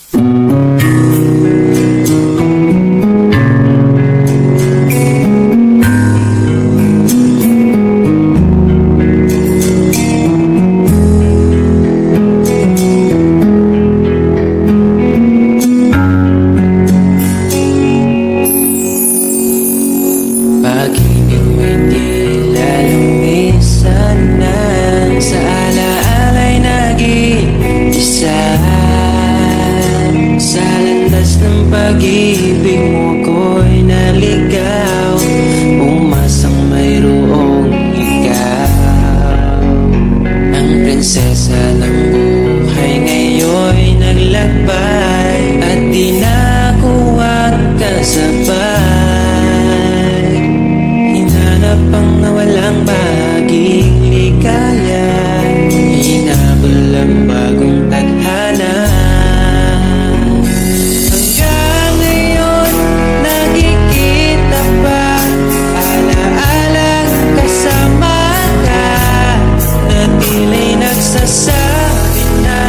Pag-ibig mo'y tila lumisan na sa alaala'y nag-iisa. Sa landas ng pag-ibig mo ko'y naligaw, umasang mayroong ikaw. Ang prinsesa ng buhay ngayon'y naglakbay at di na ako kasabay. Hinanap ang nawalang maging ligaya, hinabol ang bagong tadhana. Hanggang ngayon nakikita pa, alaalang kasama ka, na tila'y nagsasabi na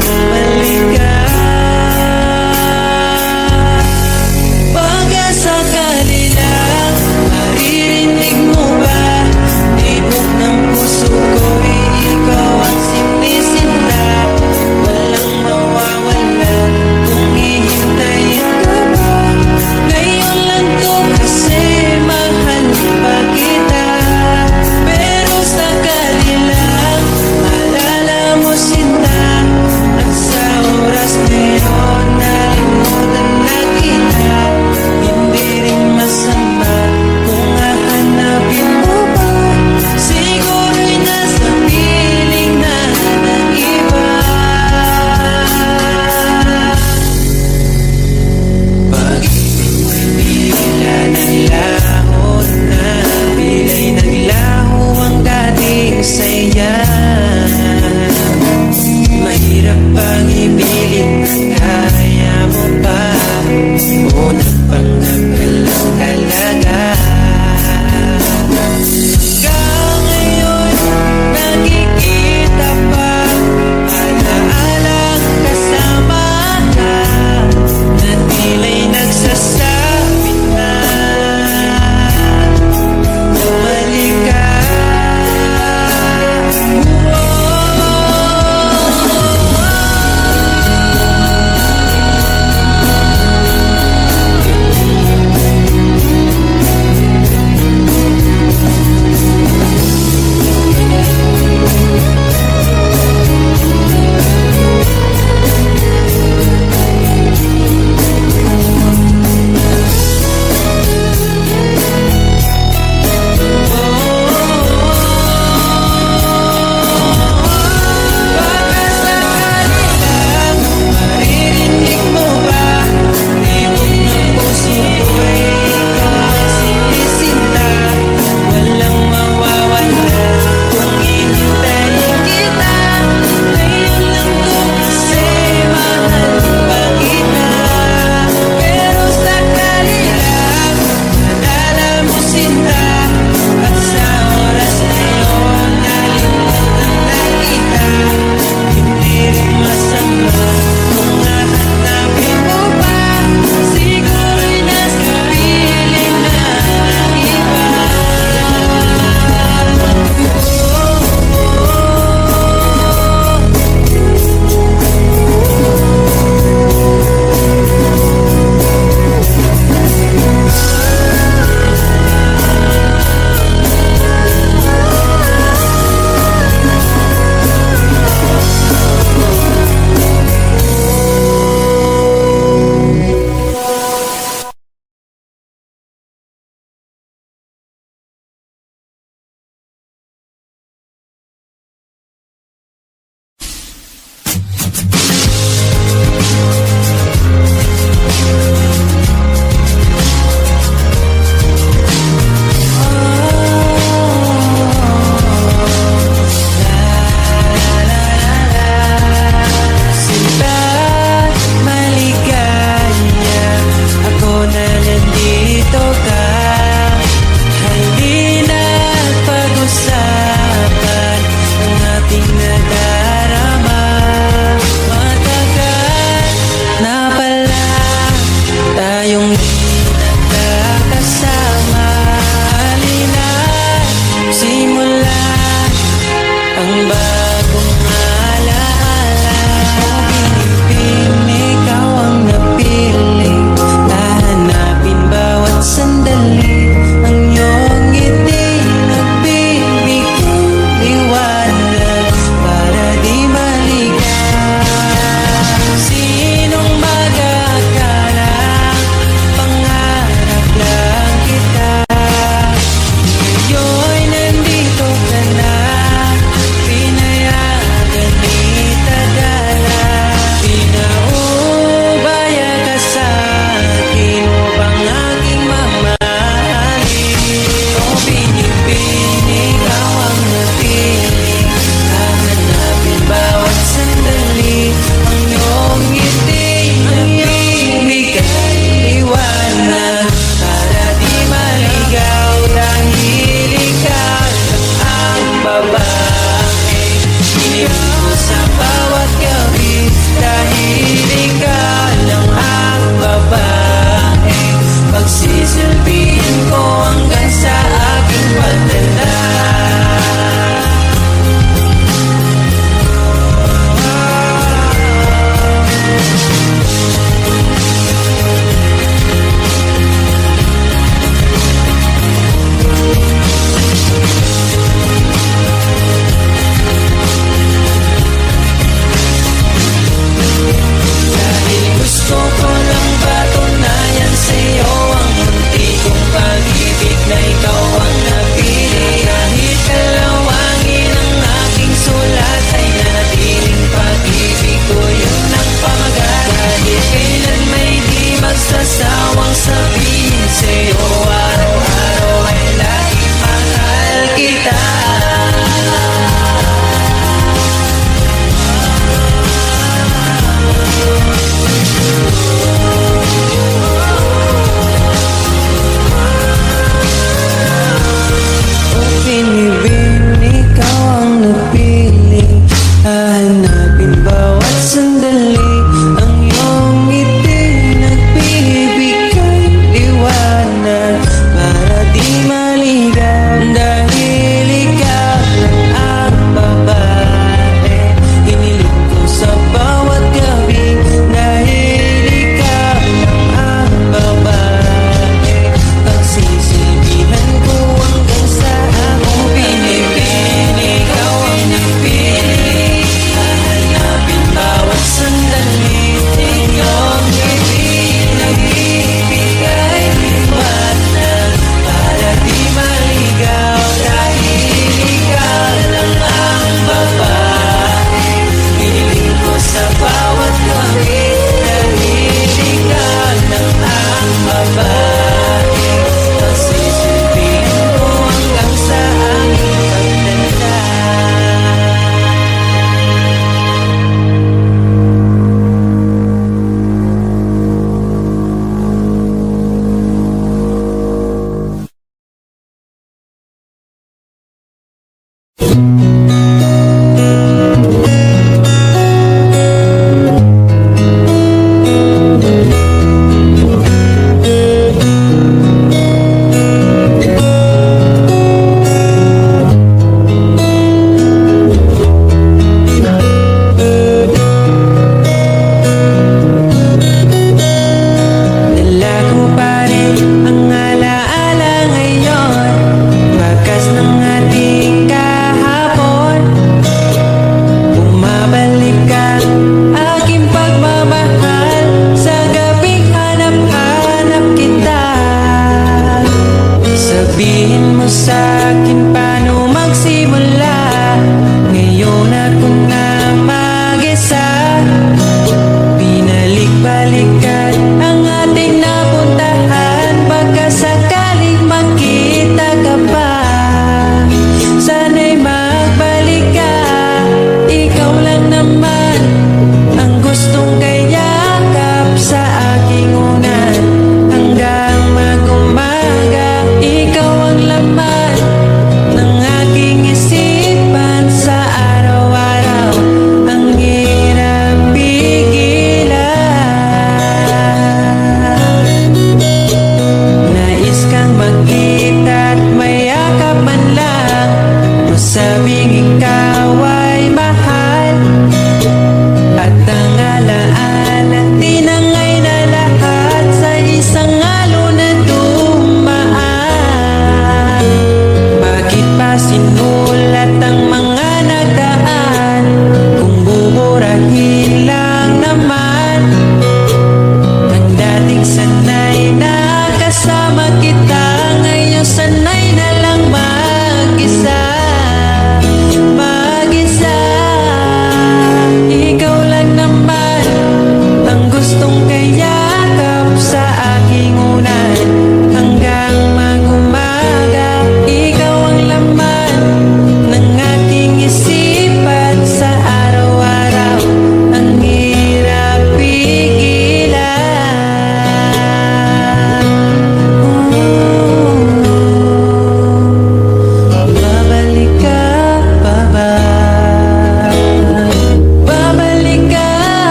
bumalik ka. Pagkasakali lang, maririnig mo ba? Tibok ng puso ko'y ikaw ang simple-sinta. Walang mawawala kung hihintayin ka ba. Ngayon lang to kasi mahal pa kita. Pero sakali lang, maalala mo sinta, at sa oras ngayon nalimutan na kita. Hindi rin masama kung hahanapin mo pa, siguro'y nasa piling na ng iba. Pag-ibig mo'y tila naglaho na, bila'y naglaho ang dating saya. Mahirap pang ipilit na kaya mo pa, unang pangagal lang talaga. Hanggang ngayon nakikita pa, alaalang kasama ka, na tila'y nagsasabi na bumalik ka. ang bagong alaala. Binibining ikaw ang napiling, hahanapin bawat sandali. Ang iyong ngiti nagbibigay liwanag para di maligaw. Sinong mag-akala, pangarap lang kita. Ngayon nandito ka na,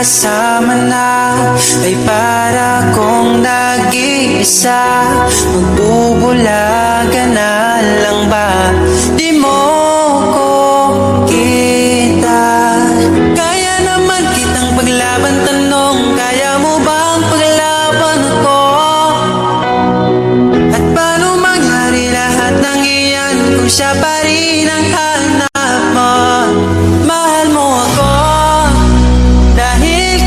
kasama na ay para kong nag-iisa. Magbubulaga na lang ba? Di mo ko kita. Kaya naman kitang paglaban, tanong, kaya mo bang paglaban ako? At paano mangyari lahat ng iyan kung siya pa rin ang hanap mo? Mahal mo ako dahil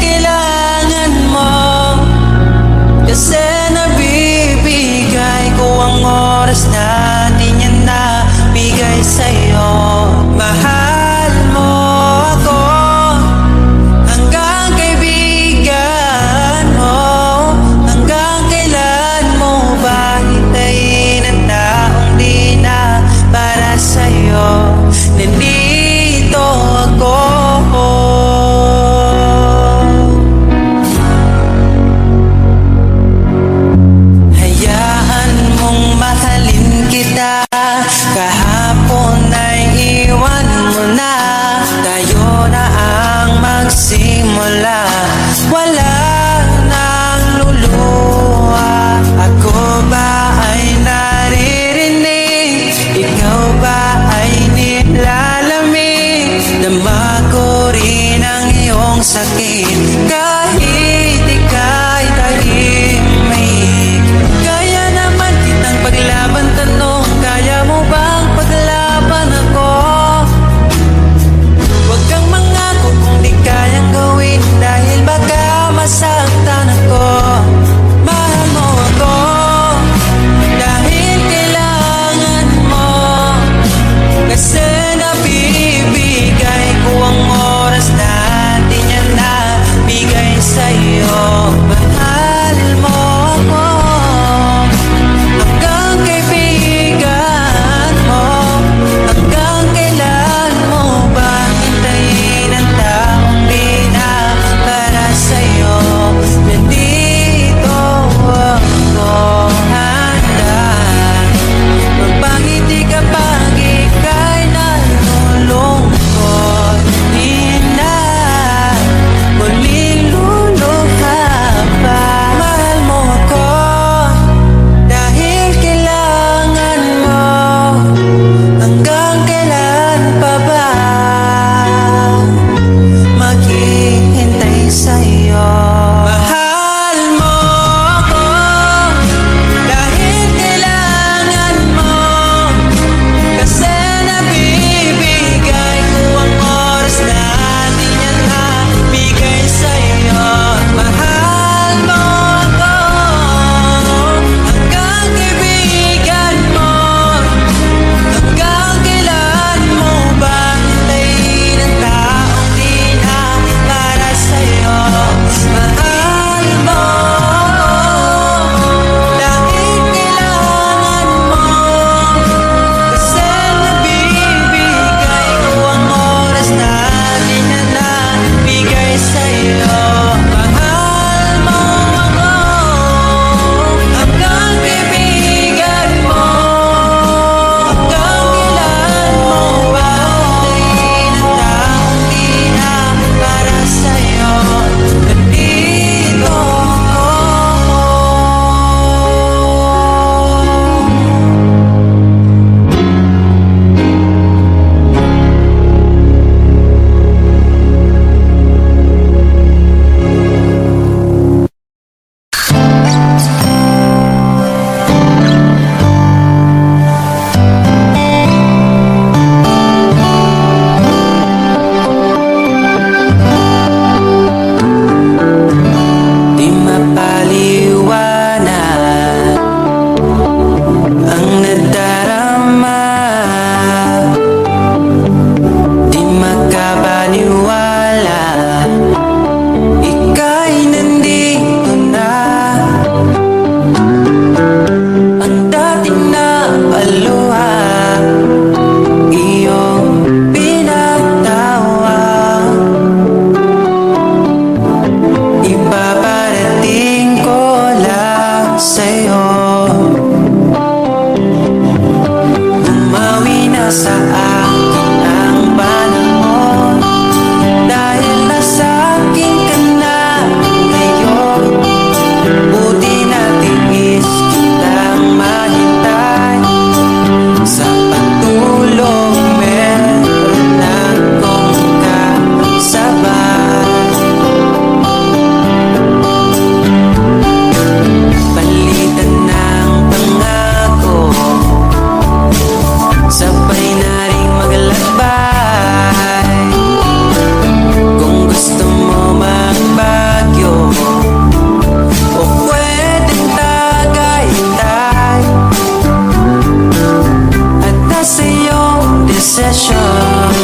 posesyon.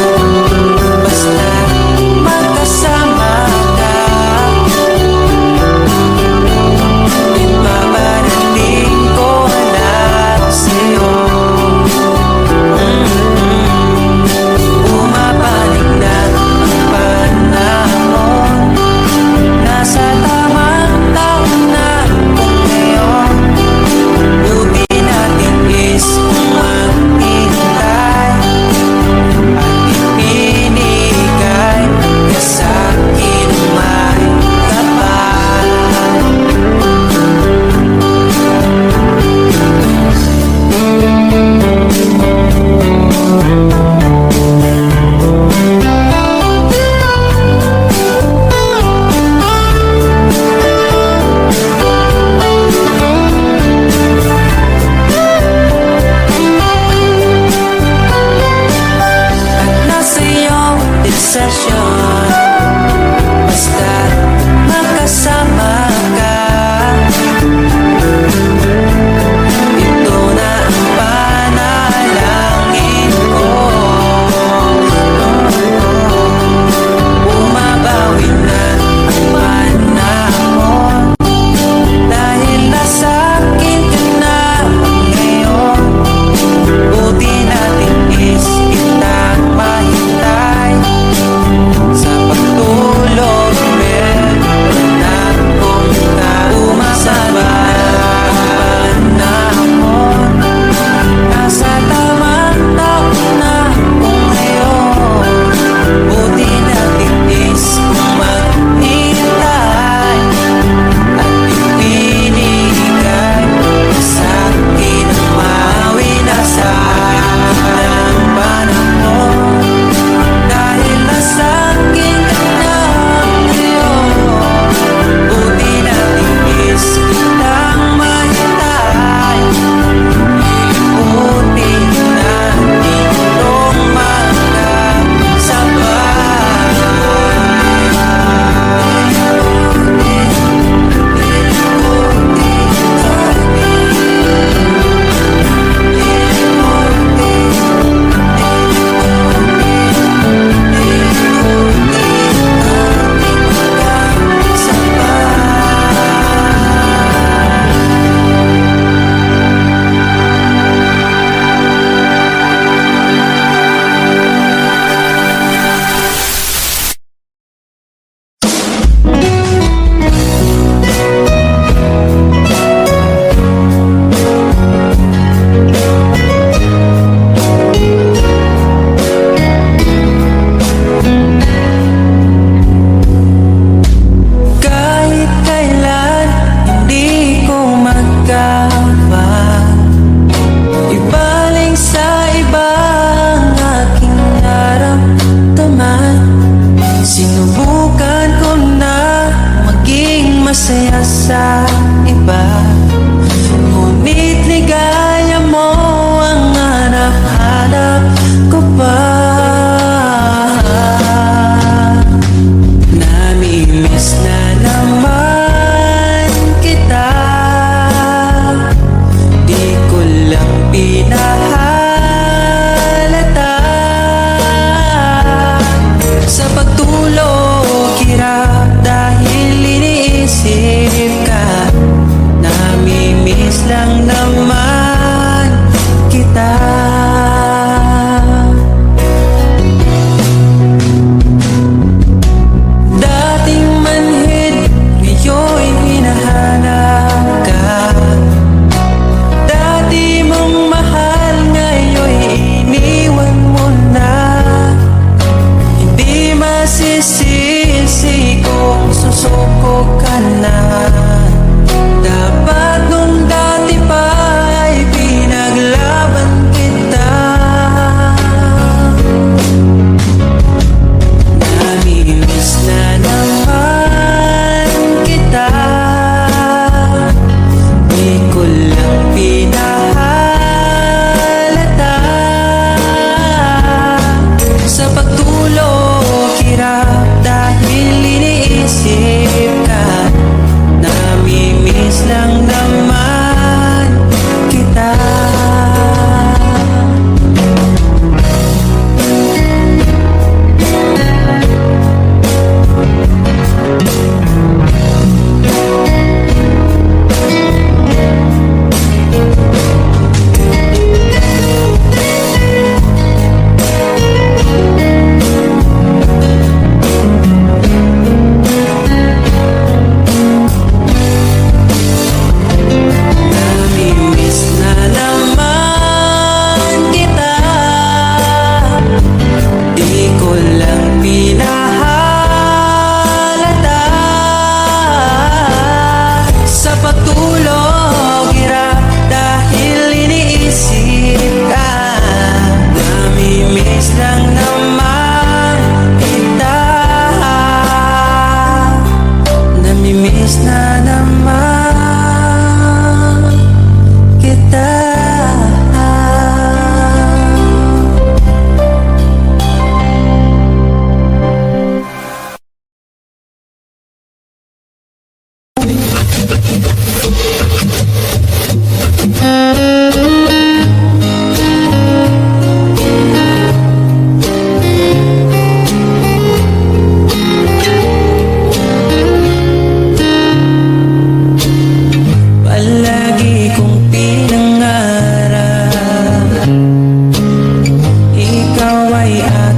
Basta magkasama ka, ibabarating ko lahat sa'yo. Bumabalik na ang panahon, nasa tamang taon na kung ngayon. Lubi natin is maghintay at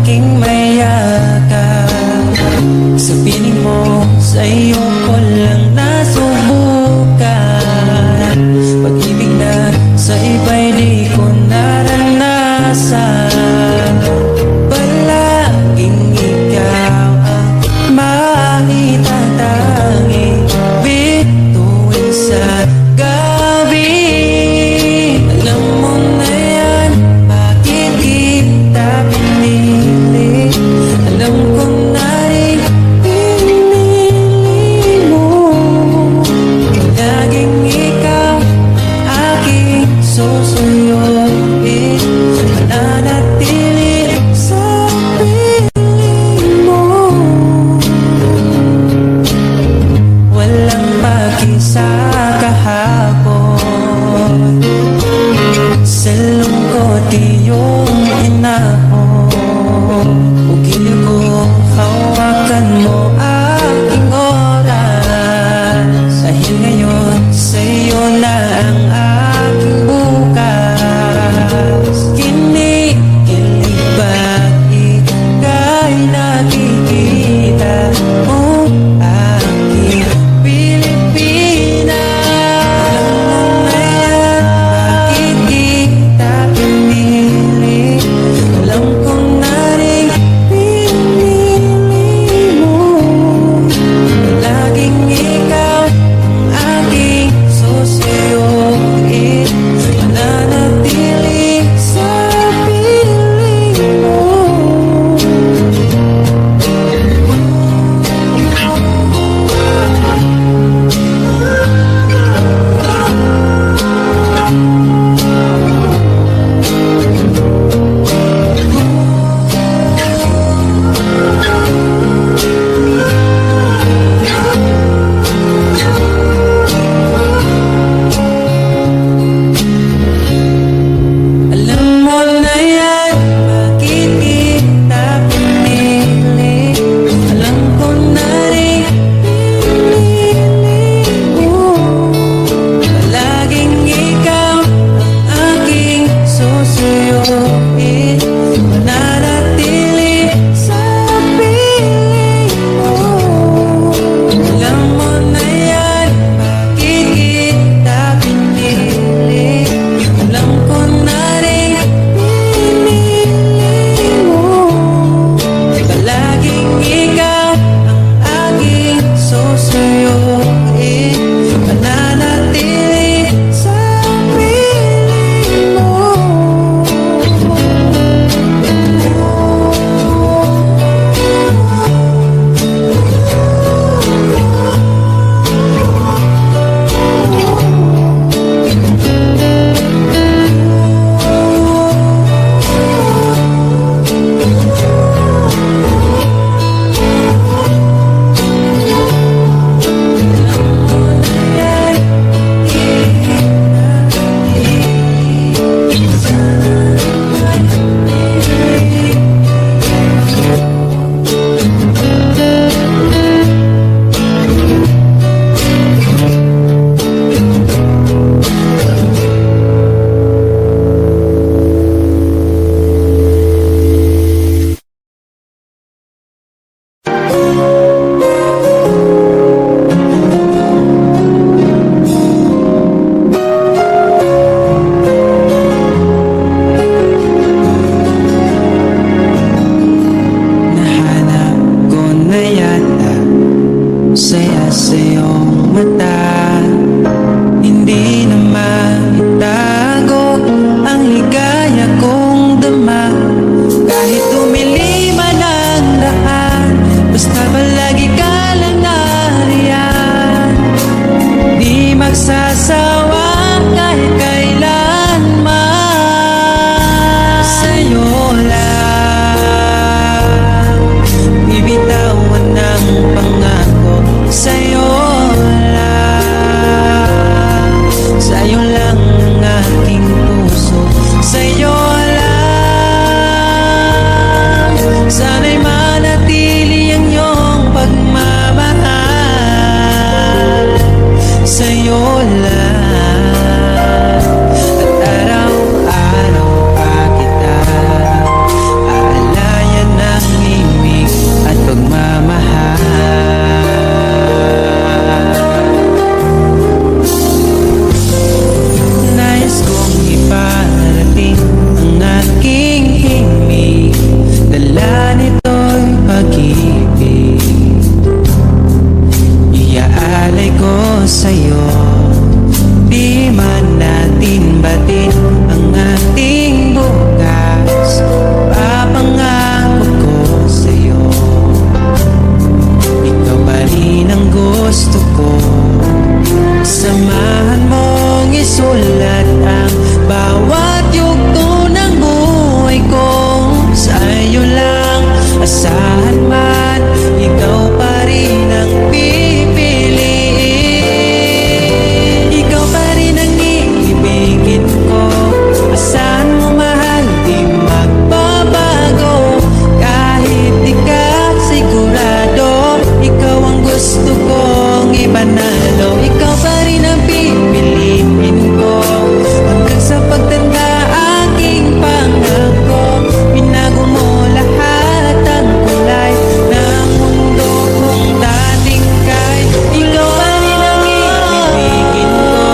aking mayakap. Sa piling mo, sa iyo ko lang nasubukan. Pag-ibig na sa iba'y di ko naranasan. Palaging ikaw ang maitatanging bituin sa gabi. Alam mo na yan, bakit kita pinili? Alam kong naring pinili mo. Laging ikaw aking susuyuin. Mananatili sa piling mo. Walang paki sa kahapon. Sa lungkot iyong inahon. Ugili ko, hawakan mo aking oras. Dahil ngayon sa iyo na ang aking bukas. Kinikilig ba't ika'y nakikita mo aking Pilipinas? Alam mo na yan, bakit kita pinili? Alam kong naring pinili mo. Laging ikaw ang aking susuyuin. Mananatili sa piling mo. Alam mo na yan, bakit kita pinili? Alam ko na rin pinili mo. Palaging ikaw ang aking susuyuin. Mananatili sa piling mo. Alam mo na yan, bakit kita pinili? Alam ko na rin pinili mo. Palaging ikaw ang aking susuyuin. Mananatili sa piling mo. Nahanap ko na yata saya sa iyong mata. Hindi na maitago ang ligaya kong dama. Kahit tumiliman ang daan, basta palagi ka lang nariyan. Di magsasawa kahit kailanman. Sa'yo lang bibitawan ng pangako. Sa'yo ganito'y pag-ibig, iaalay ko sa'yo. Di man natin batin ang ating bukas, papangako ko sa'yo. Ikaw pa rin ang gusto ko, samahan mong isulat ang bawat yugto ng buhay ko. Sa'yo lang asahan man, ikaw pa rin ang pipiliin. Ikaw pa rin ang iibigin ko, asahan mo mahal, di magbabago. Kahit di ka sigurado, ikaw ang gusto kong ipanalo. Ikaw pa rin ang pipiliin ko, hanggang sa pagtanda aking pangako. Binago mo lahat ang kulay ng mundo kong dating kay. Ikaw pa rin ang ibibigin ko,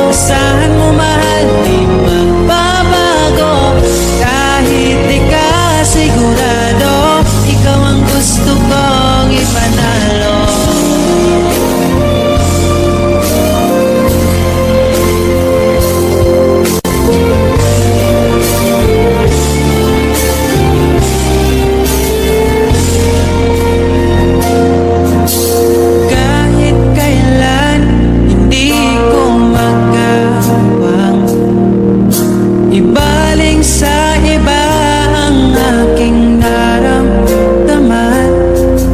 asahan mo mahal, di magbabago. Kahit di ka sigurado, ikaw ang gusto kong ipanalo. Kahit kailan hindi ko magawang ibaling sa iba ang aking naramdaman.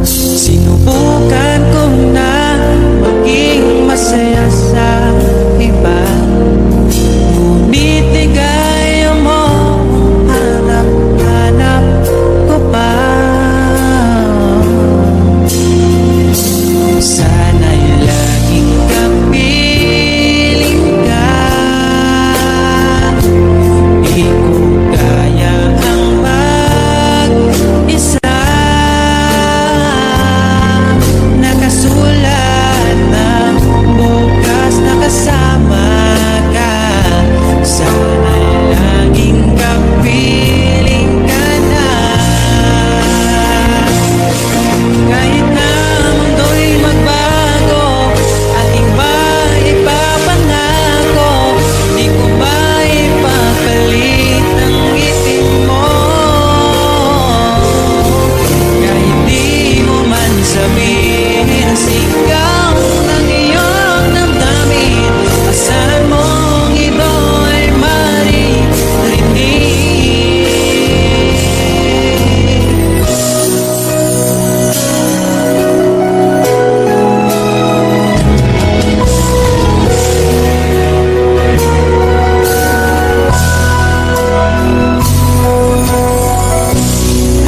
Sinubukan ko na maging masaya sa iba, ngunit di gaya mo, hanap-hanap ko pa. Sana'y laging kapiling ka, di ko kaya ang mag-isa. Nakasulat ng bukas na kasama ka. Sana'y laging kapiling ka na. Kahit na ang mundo'y magbago, aking ba ipapangako, di ko ba ipapalit ang ngiti mo. Kahit di mo man sabihin, sigaw ng iyong damdamin, asahan mong ido'y maririnig.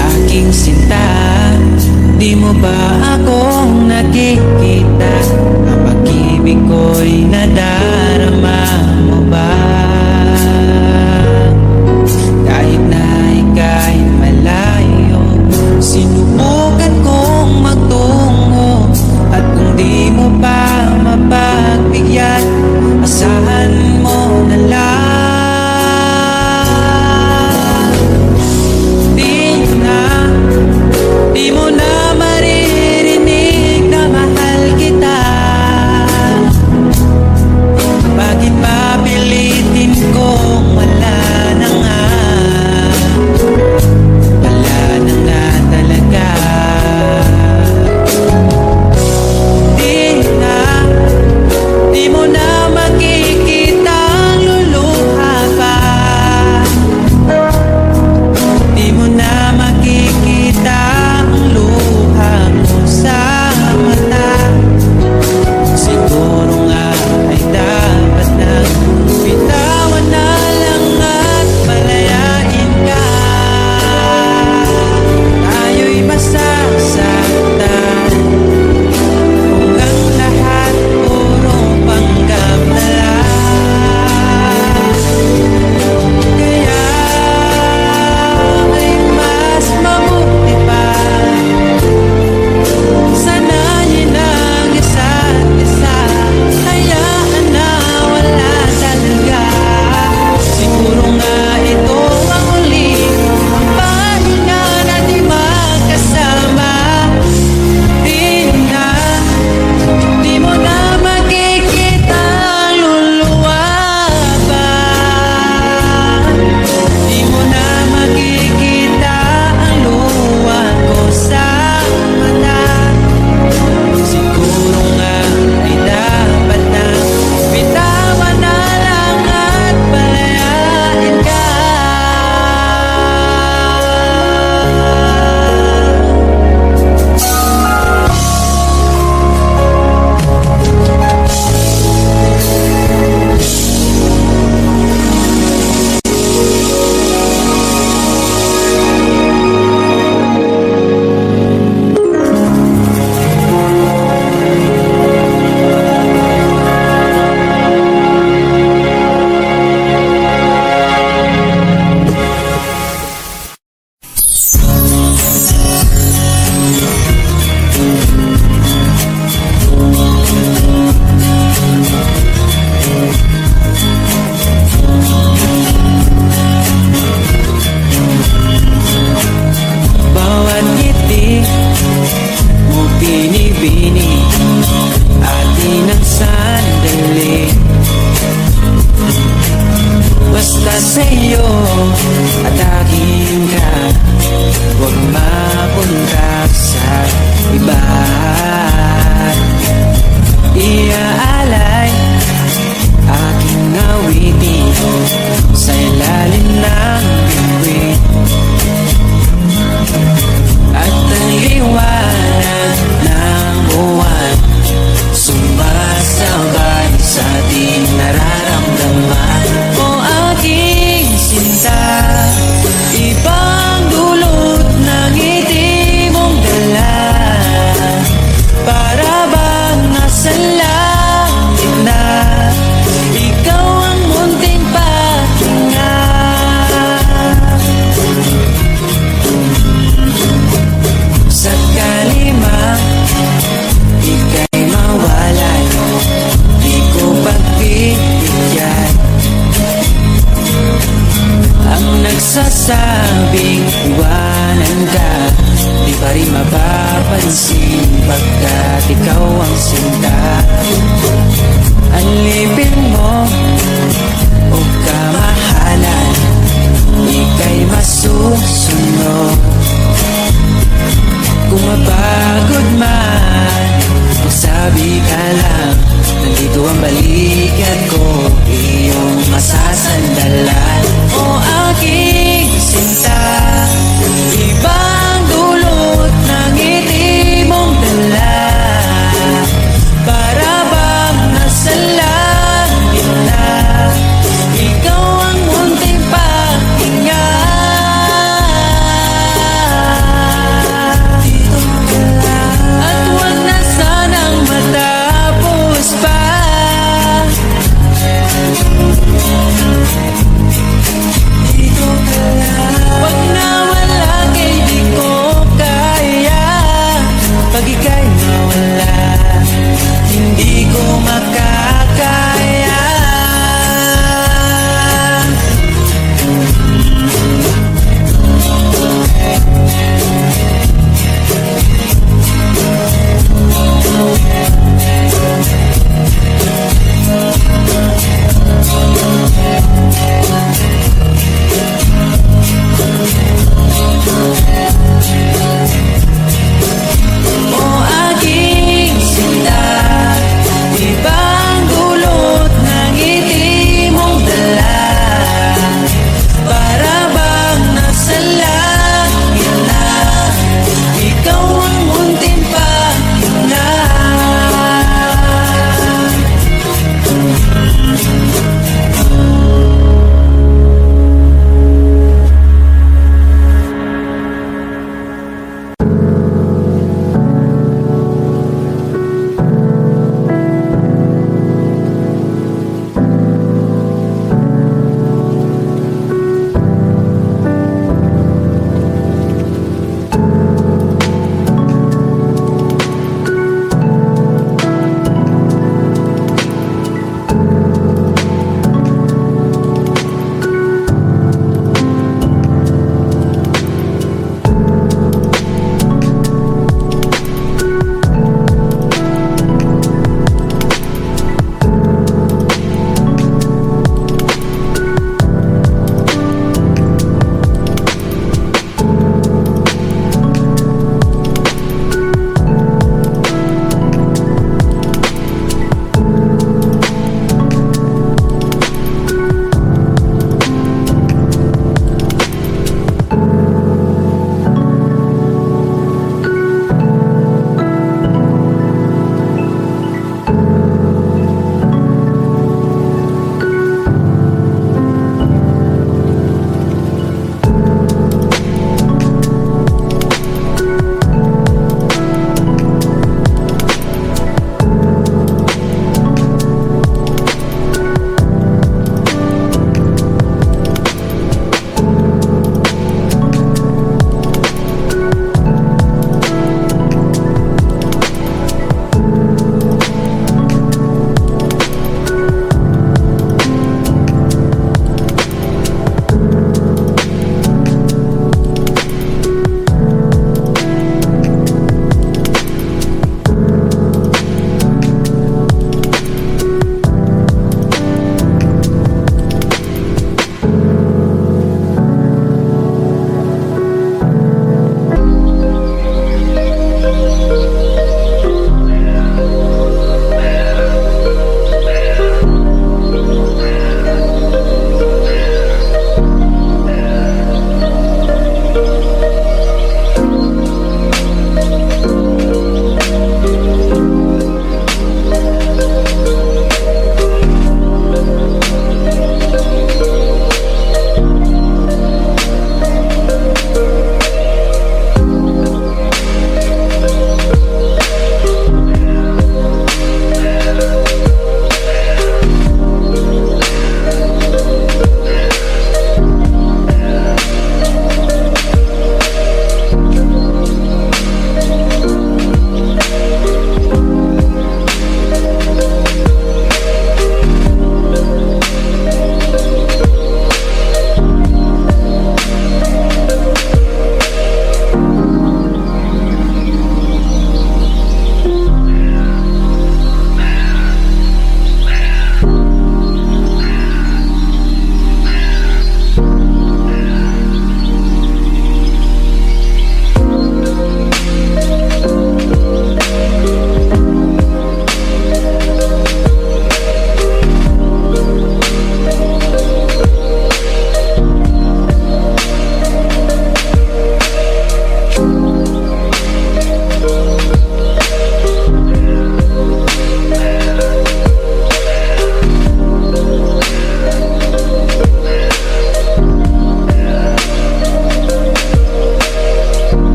Aking sinta, di mo ba akong nakikita? Ang pag-ibig ko'y nadarama mo ba? Kahit na ika'y malayo, sinubukan kong magtungo. At kung di mo pa mapagbigyan, asahan mo na lang. Di mo na maririnig na mahal kita. Bakit ba mapapansin pagkat ikaw ang sinta. Alipin mo o kamahalan, ika'y masusunod